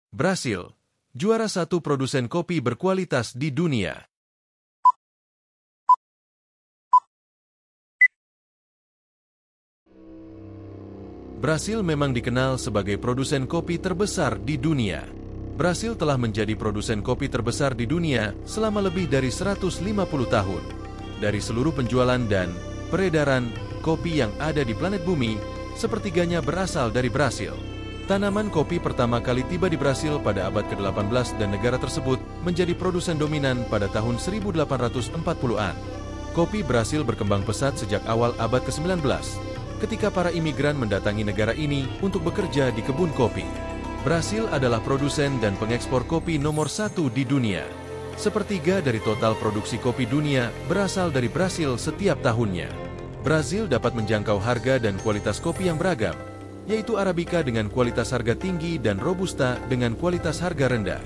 Brasil, juara satu produsen kopi berkualitas di dunia. Brasil memang dikenal sebagai produsen kopi terbesar di dunia. Brasil telah menjadi produsen kopi terbesar di dunia selama lebih dari 150 tahun. Dari seluruh penjualan dan peredaran kopi yang ada di planet bumi, sepertiganya berasal dari Brasil. Tanaman kopi pertama kali tiba di Brasil pada abad ke-18 dan negara tersebut menjadi produsen dominan pada tahun 1840-an. Kopi Brasil berkembang pesat sejak awal abad ke-19, ketika para imigran mendatangi negara ini untuk bekerja di kebun kopi. Brasil adalah produsen dan pengekspor kopi nomor 1 di dunia. Sepertiga dari total produksi kopi dunia berasal dari Brasil setiap tahunnya. Brasil dapat menjangkau harga dan kualitas kopi yang beragam, yaitu Arabica dengan kualitas harga tinggi dan Robusta dengan kualitas harga rendah.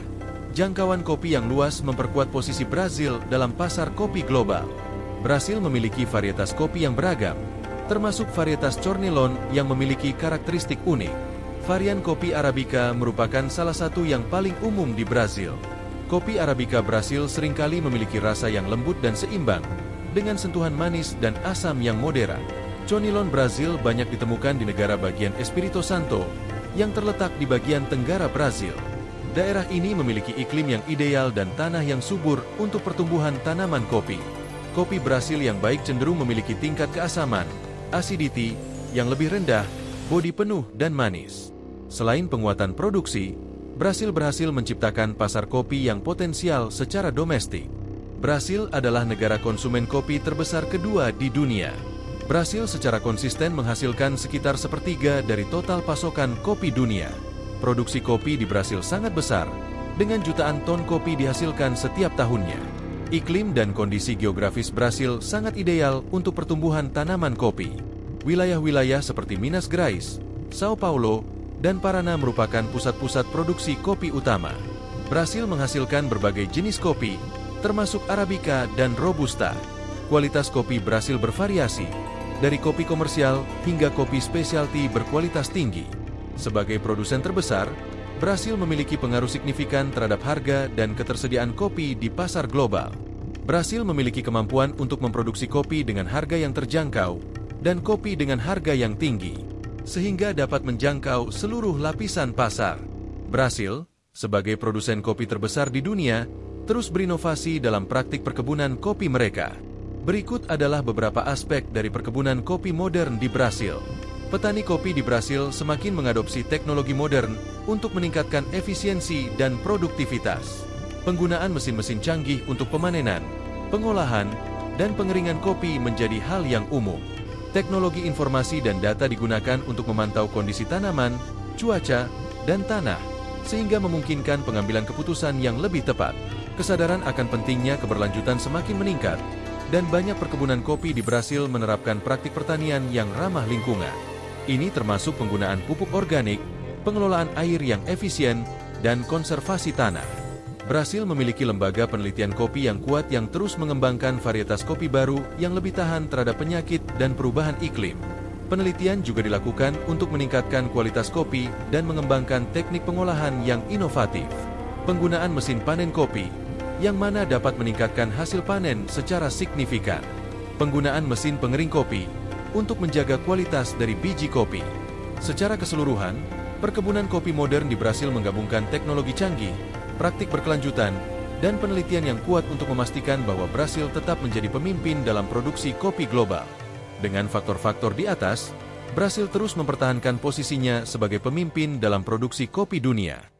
Jangkauan kopi yang luas memperkuat posisi Brasil dalam pasar kopi global. Brasil memiliki varietas kopi yang beragam, termasuk varietas Cornelon yang memiliki karakteristik unik. Varian kopi Arabica merupakan salah satu yang paling umum di Brasil. Kopi Arabica Brasil seringkali memiliki rasa yang lembut dan seimbang, dengan sentuhan manis dan asam yang moderat. Cornelon Brasil banyak ditemukan di negara bagian Espírito Santo, yang terletak di bagian tenggara Brasil. Daerah ini memiliki iklim yang ideal dan tanah yang subur untuk pertumbuhan tanaman kopi. Kopi Brasil yang baik cenderung memiliki tingkat keasaman, acidity, yang lebih rendah, bodi penuh dan manis. Selain penguatan produksi, Brasil berhasil menciptakan pasar kopi yang potensial secara domestik. Brasil adalah negara konsumen kopi terbesar kedua di dunia. Brasil secara konsisten menghasilkan sekitar sepertiga dari total pasokan kopi dunia. Produksi kopi di Brasil sangat besar, dengan jutaan ton kopi dihasilkan setiap tahunnya. Iklim dan kondisi geografis Brasil sangat ideal untuk pertumbuhan tanaman kopi. Wilayah-wilayah seperti Minas Gerais, Sao Paulo, dan Paraná merupakan pusat-pusat produksi kopi utama. Brasil menghasilkan berbagai jenis kopi, termasuk Arabica dan Robusta. Kualitas kopi Brasil bervariasi, dari kopi komersial hingga kopi specialty berkualitas tinggi. Sebagai produsen terbesar, Brasil memiliki pengaruh signifikan terhadap harga dan ketersediaan kopi di pasar global. Brasil memiliki kemampuan untuk memproduksi kopi dengan harga yang terjangkau dan kopi dengan harga yang tinggi, sehingga dapat menjangkau seluruh lapisan pasar. Brasil, sebagai produsen kopi terbesar di dunia, terus berinovasi dalam praktik perkebunan kopi mereka. Berikut adalah beberapa aspek dari perkebunan kopi modern di Brasil. Petani kopi di Brasil semakin mengadopsi teknologi modern untuk meningkatkan efisiensi dan produktivitas. Penggunaan mesin-mesin canggih untuk pemanenan, pengolahan, dan pengeringan kopi menjadi hal yang umum. Teknologi informasi dan data digunakan untuk memantau kondisi tanaman, cuaca, dan tanah, sehingga memungkinkan pengambilan keputusan yang lebih tepat. Kesadaran akan pentingnya keberlanjutan semakin meningkat, dan banyak perkebunan kopi di Brasil menerapkan praktik pertanian yang ramah lingkungan. Ini termasuk penggunaan pupuk organik, pengelolaan air yang efisien, dan konservasi tanah. Brasil memiliki lembaga penelitian kopi yang kuat yang terus mengembangkan varietas kopi baru yang lebih tahan terhadap penyakit dan perubahan iklim. Penelitian juga dilakukan untuk meningkatkan kualitas kopi dan mengembangkan teknik pengolahan yang inovatif. Penggunaan mesin panen kopi, yang mana dapat meningkatkan hasil panen secara signifikan. Penggunaan mesin pengering kopi, untuk menjaga kualitas dari biji kopi. Secara keseluruhan, perkebunan kopi modern di Brasil menggabungkan teknologi canggih, praktik berkelanjutan, dan penelitian yang kuat untuk memastikan bahwa Brasil tetap menjadi pemimpin dalam produksi kopi global. Dengan faktor-faktor di atas, Brasil terus mempertahankan posisinya sebagai pemimpin dalam produksi kopi dunia.